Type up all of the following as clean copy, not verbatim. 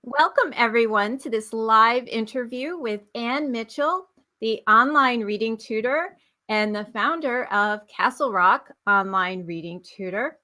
Welcome, everyone, to this live interview with Ann Mitchell, the online reading tutor and the founder of Castle Rock Online Reading Tutor.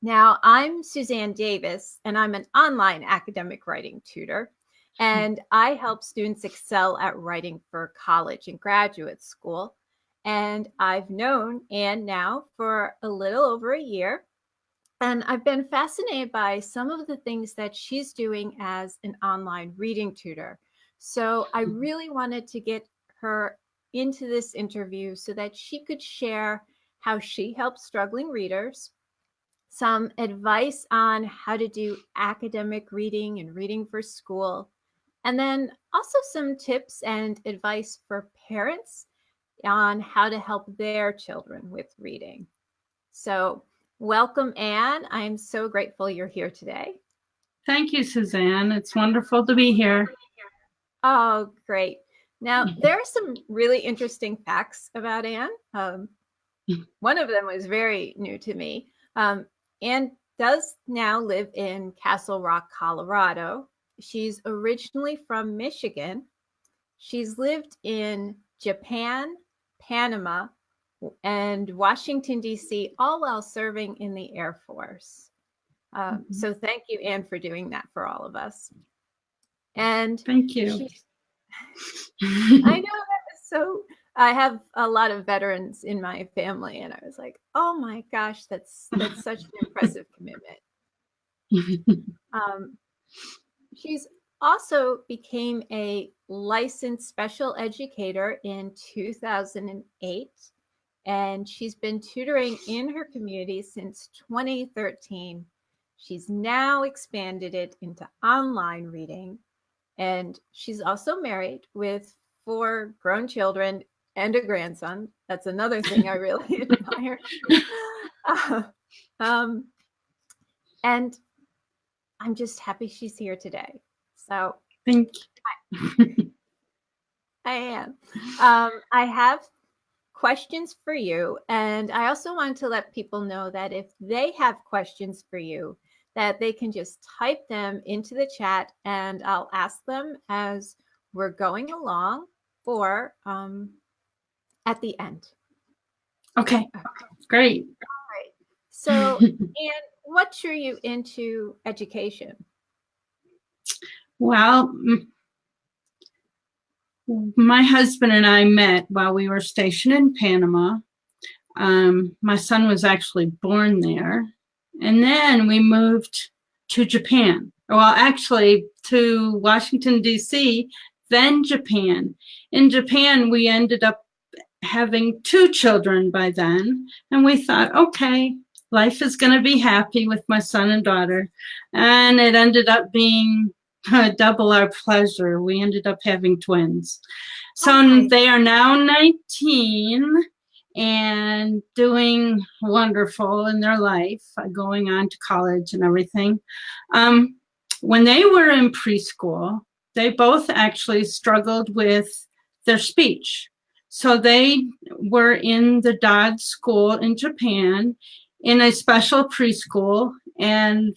Now, I'm Suzanne Davis, and I'm an online academic writing tutor, and I help students excel at writing for college and graduate school. And I've known Ann now for a little over a year. And I've been fascinated by some of the things that she's doing as an online reading tutor. So I really wanted to get her into this interview so that she could share how she helps struggling readers, some advice on how to do academic reading and reading for school, and then also some tips and advice for parents on how to help their children with reading. So welcome, Ann. I'm so grateful you're here today. Thank you, Suzanne. It's wonderful to be here. Oh, great. Now, there are some really interesting facts about Ann. One of them was very new to me. Ann does now live in Castle Rock, Colorado. She's originally from Michigan. She's lived in Japan, Panama, and Washington, D.C., all while serving in the Air Force. So thank you, Ann, for doing that for all of us. And thank you. I know that was so, I have a lot of veterans in my family, and I was like, oh my gosh, that's such an impressive commitment. She's also became a licensed special educator in 2008. And she's been tutoring in her community since 2013. She's now expanded it into online reading. And she's also married with 4 grown children and a grandson. That's another thing I really admire. And I'm just happy she's here today. So thank you. I am. I have questions for you. And I also want to let people know that if they have questions for you, that they can just type them into the chat and I'll ask them as we're going along or at the end. Okay, great. All right. So, Ann, what drew you into education? Well, my husband and I met while we were stationed in Panama. My son was actually born there. And then we moved to Japan. Well, actually to Washington, D.C., then Japan. In Japan, we ended up having 2 children by then. And we thought, okay, life is going to be happy with my son and daughter. And it ended up being double our pleasure. We ended up having twins. So they are now 19 and doing wonderful in their life, going on to college and everything. When they were in preschool, they both actually struggled with their speech. So they were in the Dodd School in Japan in a special preschool, and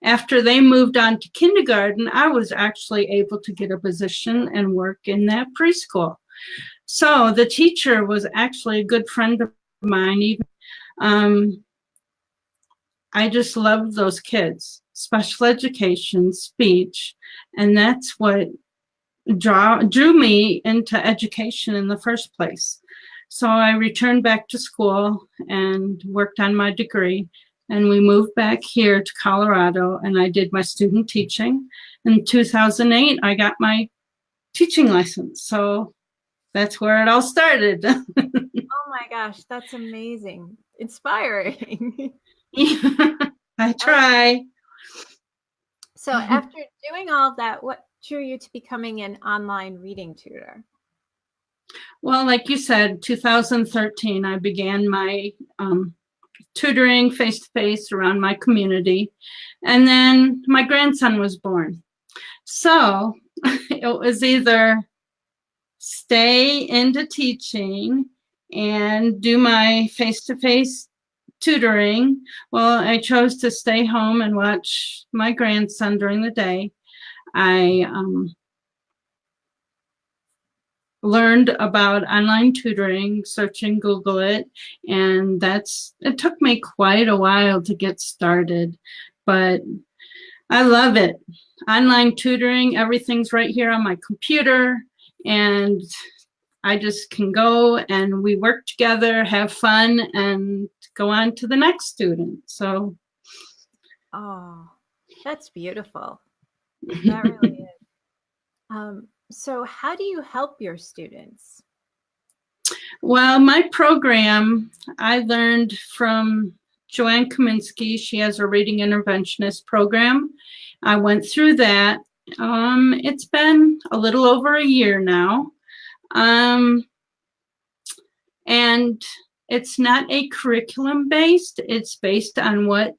after they moved on to kindergarten, I was actually able to get a position and work in that preschool. So the teacher was actually a good friend of mine. I just loved those kids, special education, speech, and that's what drew me into education in the first place. So I returned back to school and worked on my degree. And we moved back here to Colorado, and I did my student teaching. In 2008, I got my teaching license. So that's where it all started. Oh my gosh, that's amazing. Inspiring. I try. So after doing all of that, what drew you to becoming an online reading tutor? Well, like you said, 2013, I began my tutoring face-to-face around my community. And then my grandson was born. So it was either stay into teaching and do my face-to-face tutoring. Well, I chose to stay home and watch my grandson during the day. I learned about online tutoring, search and Google it, and it took me quite a while to get started, but I love it. Online tutoring, everything's right here on my computer, and I just can go and we work together, have fun, and go on to the next student. So, oh, that's beautiful. That really is. So how do you help your students? well, my program, I learned from Joanne Kaminsky. She has a reading interventionist program. I went through that. It's been a little over a year now. And it's not a curriculum based, it's based on what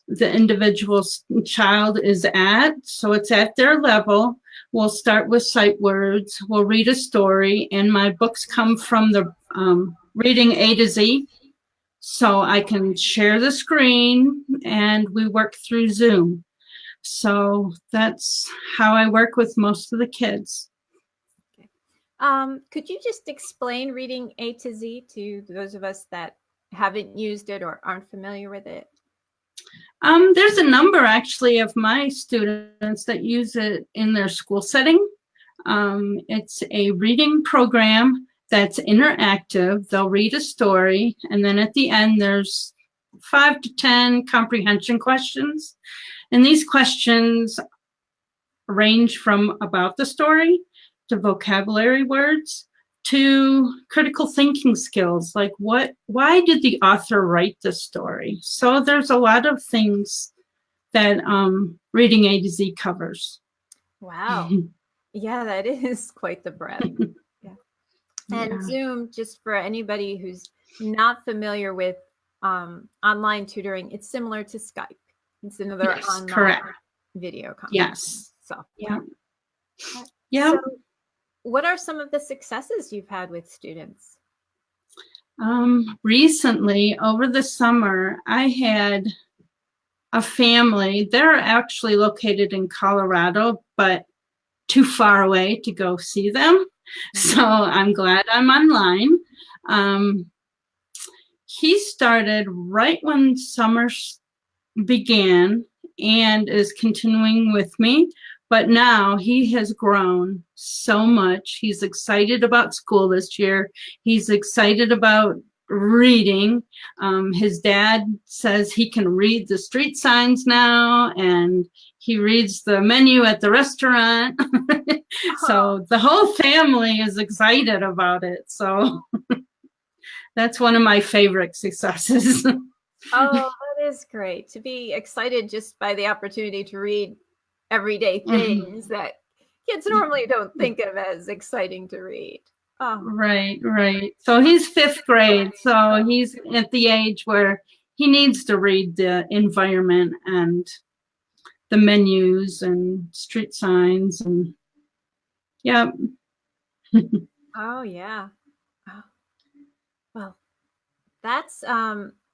the individual child is at. So it's at their level. We'll start with sight words, we'll read a story, and my books come from the reading A to Z. So I can share the screen and we work through Zoom. So that's how I work with most of the kids. Could you just explain reading A to Z to those of us that haven't used it or aren't familiar with it? There's a number actually of my students that use it in their school setting. It's a reading program that's interactive. They'll read a story, and then at the end there's 5 to 10 comprehension questions. And these questions range from about the story to vocabulary words to critical thinking skills, like why did the author write the story? So there's a lot of things that reading A to Z covers. Wow. Yeah, that is quite the breadth. Yeah. And Yeah. Zoom, just for anybody who's not familiar with online tutoring, it's similar to Skype. It's another Yes, online correct. video conference. Yes. So, yeah. Yeah. So, what are some of the successes you've had with students? Recently, over the summer, I had a family. They're actually located in Colorado, but too far away to go see them. So I'm glad I'm online. He started right when summer began and is continuing with me. But now he has grown so much. He's excited about school this year. He's excited about reading. His dad says he can read the street signs now, and he reads the menu at the restaurant. So the whole family is excited about it. So that's one of my favorite successes. Oh, that is great to be excited just by the opportunity to read everyday things that kids normally don't think of as exciting to read. Oh. Right. So he's 5th grade. So he's at the age where he needs to read the environment and the menus and street signs and yeah. Oh yeah. Oh. Well, that's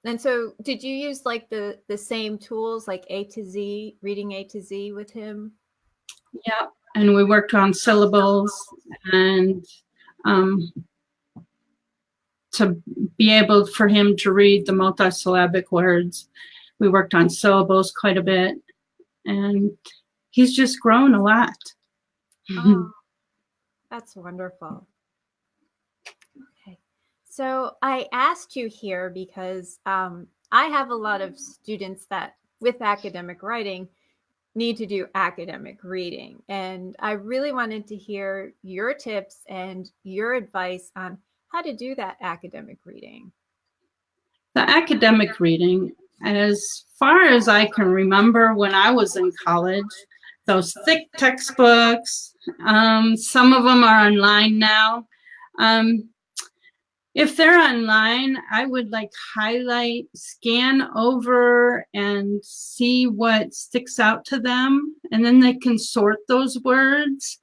and so did you use like the same tools like A to Z, reading A to Z with him? Yeah. And we worked on syllables and to be able for him to read the multisyllabic words. We worked on syllables quite a bit, and he's just grown a lot. Oh, that's wonderful. Okay. So I asked you here because I have a lot of students that with academic writing need to do academic reading. And I really wanted to hear your tips and your advice on how to do that academic reading. The academic reading, as far as I can remember when I was in college, those thick textbooks, some of them are online now. If they're online, I would like highlight, scan over and see what sticks out to them. And then they can sort those words,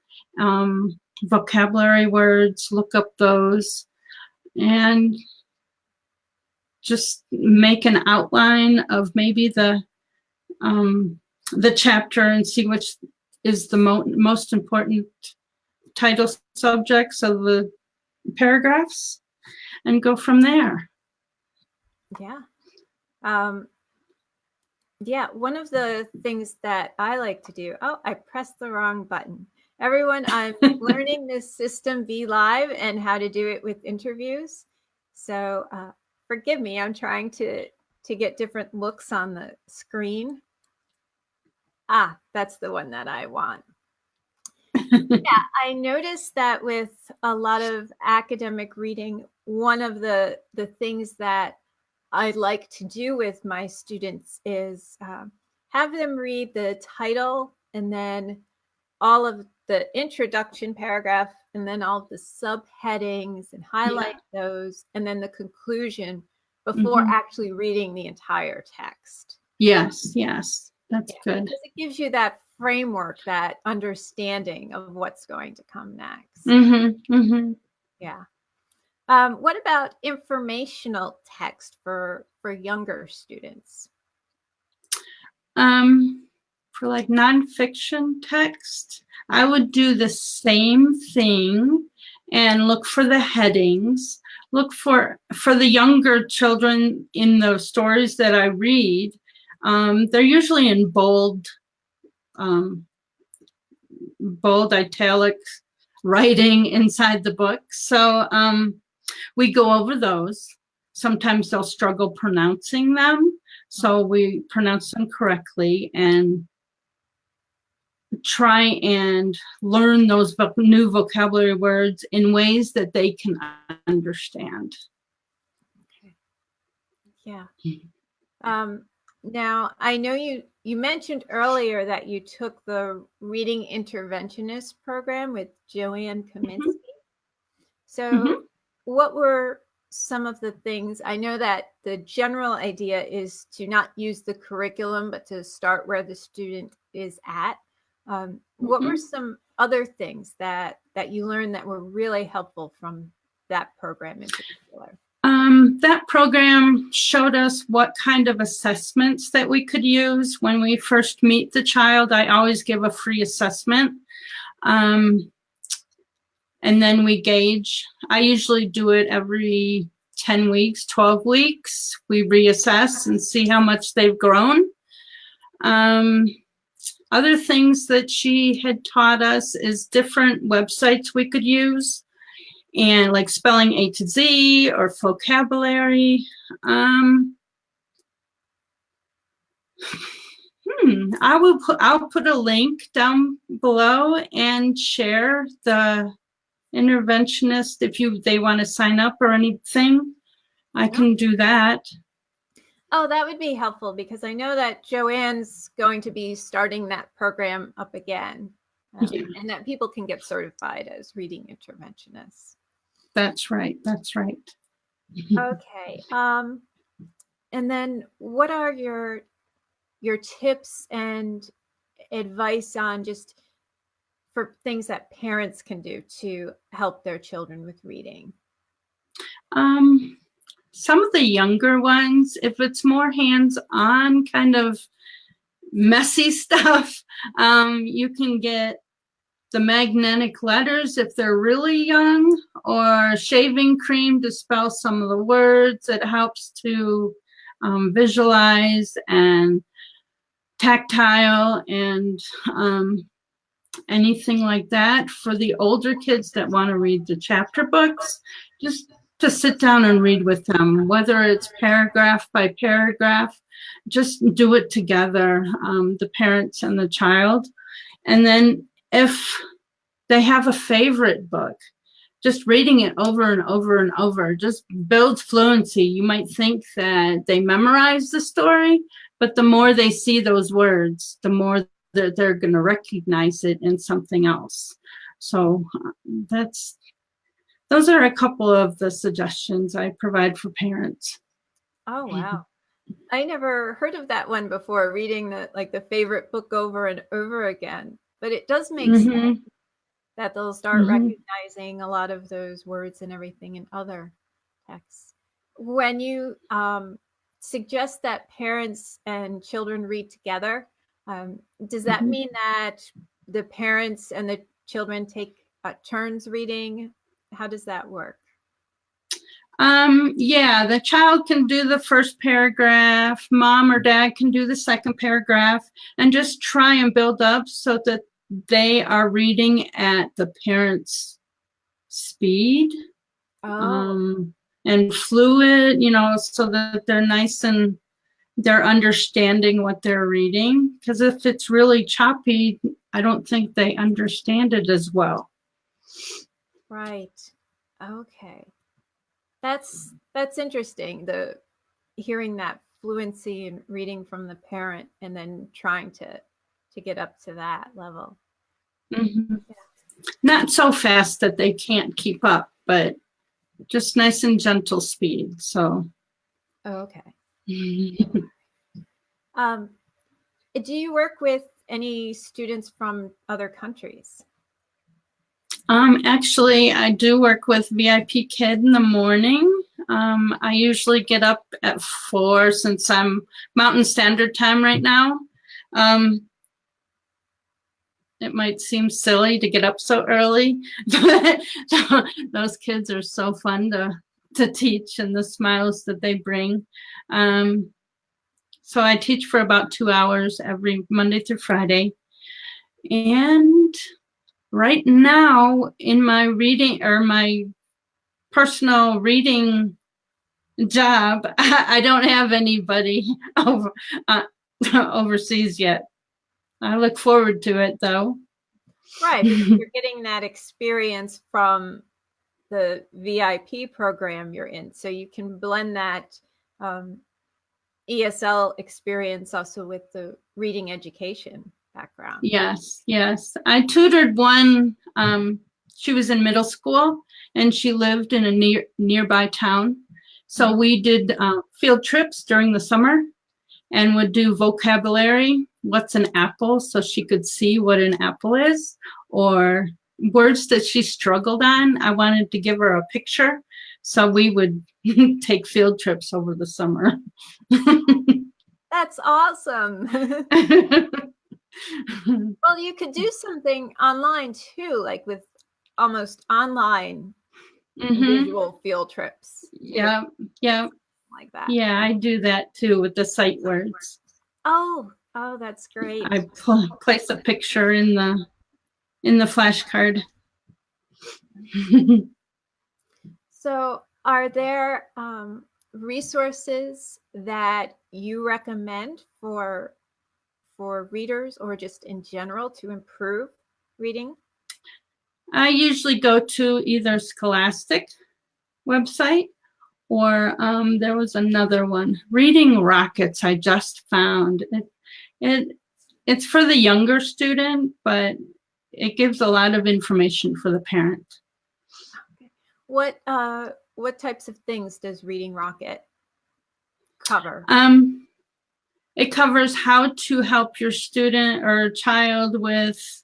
vocabulary words, look up those, and just make an outline of maybe the chapter and see which is the most important title subjects of the paragraphs, and go from there. Yeah. Yeah, one of the things that I like to do, oh, I pressed the wrong button. Everyone, I'm learning this System B Live and how to do it with interviews. So forgive me, I'm trying to get different looks on the screen. Ah, that's the one that I want. Yeah, I noticed that with a lot of academic reading, one of the things that I like to do with my students is have them read the title and then all of the introduction paragraph and then all the subheadings and highlight those and then the conclusion before actually reading the entire text. Yes, that's good. Because it gives you that framework, that understanding of what's going to come next. Yeah. What about informational text for younger students? For like nonfiction text, I would do the same thing and look for the headings. Look for the younger children in the stories that I read. They're usually in bold italic writing inside the book. So we go over those. Sometimes they'll struggle pronouncing them. So we pronounce them correctly and try and learn those new vocabulary words in ways that they can understand. Okay. Yeah. Now, I know you mentioned earlier that you took the Reading Interventionist program with Joanne Kaminsky. So what were some of the things? I know that the general idea is to not use the curriculum, but to start where the student is at. What were some other things that you learned that were really helpful from that program in particular? That program showed us what kind of assessments that we could use when we first meet the child. I always give a free assessment. And then we gauge. I usually do it every 10 weeks, 12 weeks. We reassess and see how much they've grown. Other things that she had taught us is different websites we could use, and like spelling A to Z or vocabulary. I'll put a link down below and share the interventionist if they want to sign up or anything. I can do that. Oh, that would be helpful because I know that Joanne's going to be starting that program up again, and that people can get certified as reading interventionists. That's right. That's right. Okay. And then what are your tips and advice on just for things that parents can do to help their children with reading? Some of the younger ones, if it's more hands-on kind of messy stuff, you can get the magnetic letters if they're really young, or shaving cream to spell some of the words. It helps to visualize, and tactile, and anything like that. For the older kids that want to read the chapter books, just to sit down and read with them, whether it's paragraph by paragraph, just do it together, the parents and the child. And then if they have a favorite book, just reading it over and over and over just builds fluency. You might think that they memorize the story, but the more they see those words, the more that they're going to recognize it in something else. So those are a couple of the suggestions I provide for parents. Oh, wow. I never heard of that one before, reading the favorite book over and over again. But it does make sense that they'll start recognizing a lot of those words and everything in other texts. When you suggest that parents and children read together, does that mean that the parents and the children take turns reading? How does that work? Yeah, the child can do the first paragraph, mom or dad can do the second paragraph, and just try and build up so that they are reading at the parent's speed. And fluid, so that they're nice and they're understanding what they're reading. Because if it's really choppy, I don't think they understand it as well. Right. Okay. That's interesting. Hearing that fluency and reading from the parent and then trying to get up to that level. Mm-hmm. Yeah. Not so fast that they can't keep up, but just nice and gentle speed. So. Okay. Do you work with any students from other countries? Actually, I do work with VIP Kid in the morning. I usually get up at 4 since I'm Mountain Standard Time right now. It might seem silly to get up so early, but those kids are so fun to teach, and the smiles that they bring. So I teach for about 2 hours every Monday through Friday. And right now in my reading or my personal reading job, I don't have anybody overseas yet. I look forward to it though. Right, because you're getting that experience from the VIP program you're in, so you can blend that ESL experience also with the reading education background. Yes. I tutored one. She was in middle school and she lived in a nearby town. So we did field trips during the summer and would do vocabulary. What's an apple? So she could see what an apple is, or words that she struggled on. I wanted to give her a picture. So we would take field trips over the summer. That's awesome. Well, you could do something online too, like with almost online visual field trips. Yeah. Like that. Yeah, I do that too with the sight words. Oh, that's great. I place a picture in the flashcard. So, are there resources that you recommend for readers or just in general to improve reading? I usually go to either Scholastic website or there was another one, Reading Rockets, I just found. It's for the younger student, but it gives a lot of information for the parent. Okay. What types of things does Reading Rocket cover? It covers how to help your student or child with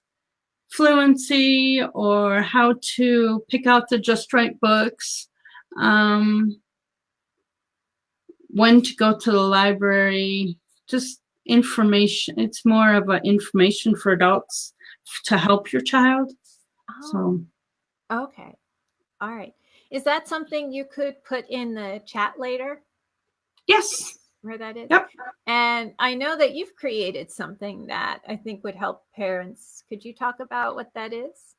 fluency, or how to pick out the just right books, when to go to the library, just information. It's more of an information for adults to help your child. So. Okay. All right. Is that something you could put in the chat later? Yes. Where that is? Yep. And I know that you've created something that I think would help parents. Could you talk about what that is?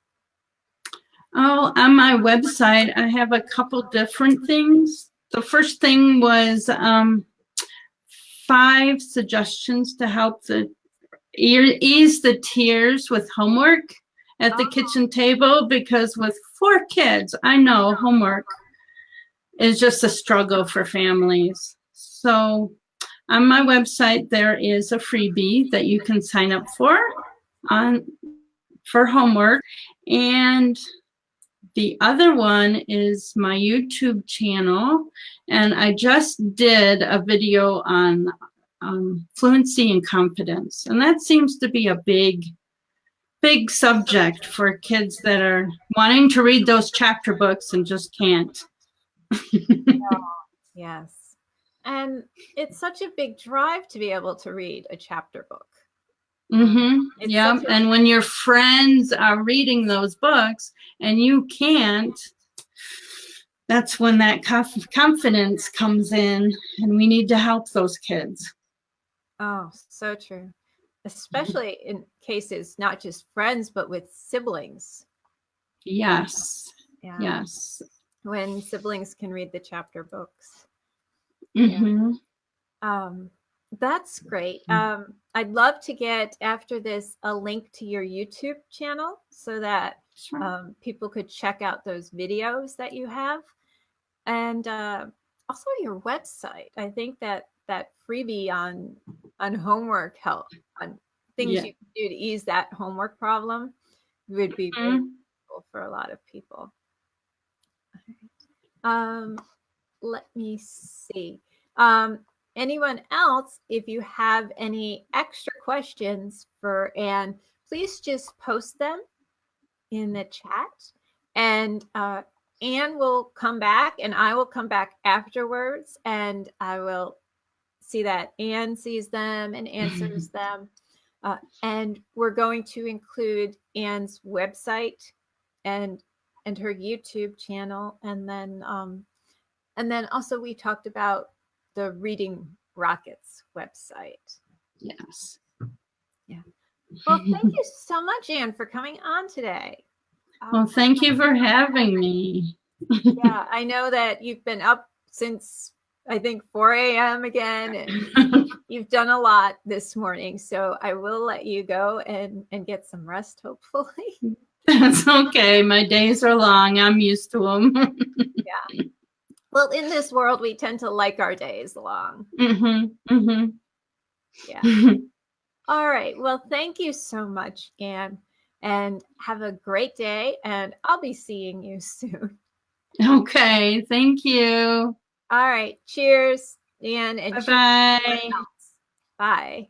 Oh, on my website, I have a couple different things. The first thing was 5 suggestions to help ease the tears with homework at the kitchen table, because with 4 kids, I know homework is just a struggle for families. So on my website, there is a freebie that you can sign up for homework. And the other one is my YouTube channel. And I just did a video on fluency and confidence. And that seems to be a big subject for kids that are wanting to read those chapter books and just can't. Yes. And it's such a big drive to be able to read a chapter book. Yep. And when your friends are reading those books and you can't, that's when that confidence comes in, and we need to help those kids. Oh, so true. Especially in cases, not just friends, but with siblings. Yes. Yeah. Yes. When siblings can read the chapter books. Mm-hmm. Yeah. That's great. I'd love to get after this a link to your YouTube channel so that people could check out those videos that you have, and also your website. I think that freebie on homework help, on things you can do to ease that homework problem, would be really useful for a lot of people. Let me see. Anyone else, if you have any extra questions for Anne, please just post them in the chat, and Anne will come back, and I will come back afterwards, and I will see that Anne sees them and answers them. And we're going to include Anne's website and her YouTube channel, and then also we talked about the Reading Rockets website. Yes. Yeah. Well, thank you so much, Anne, for coming on today. Well, thank you for having me. Yeah, I know that you've been up since, I think, 4 a.m. again, and you've done a lot this morning. So I will let you go and get some rest, hopefully. That's okay. My days are long. I'm used to them. Yeah. Well, in this world, we tend to like our days long. Yeah. All right. Well, thank you so much, Anne, and have a great day. And I'll be seeing you soon. Okay. Thank you. All right. Cheers, Anne, and Bye-bye. Bye.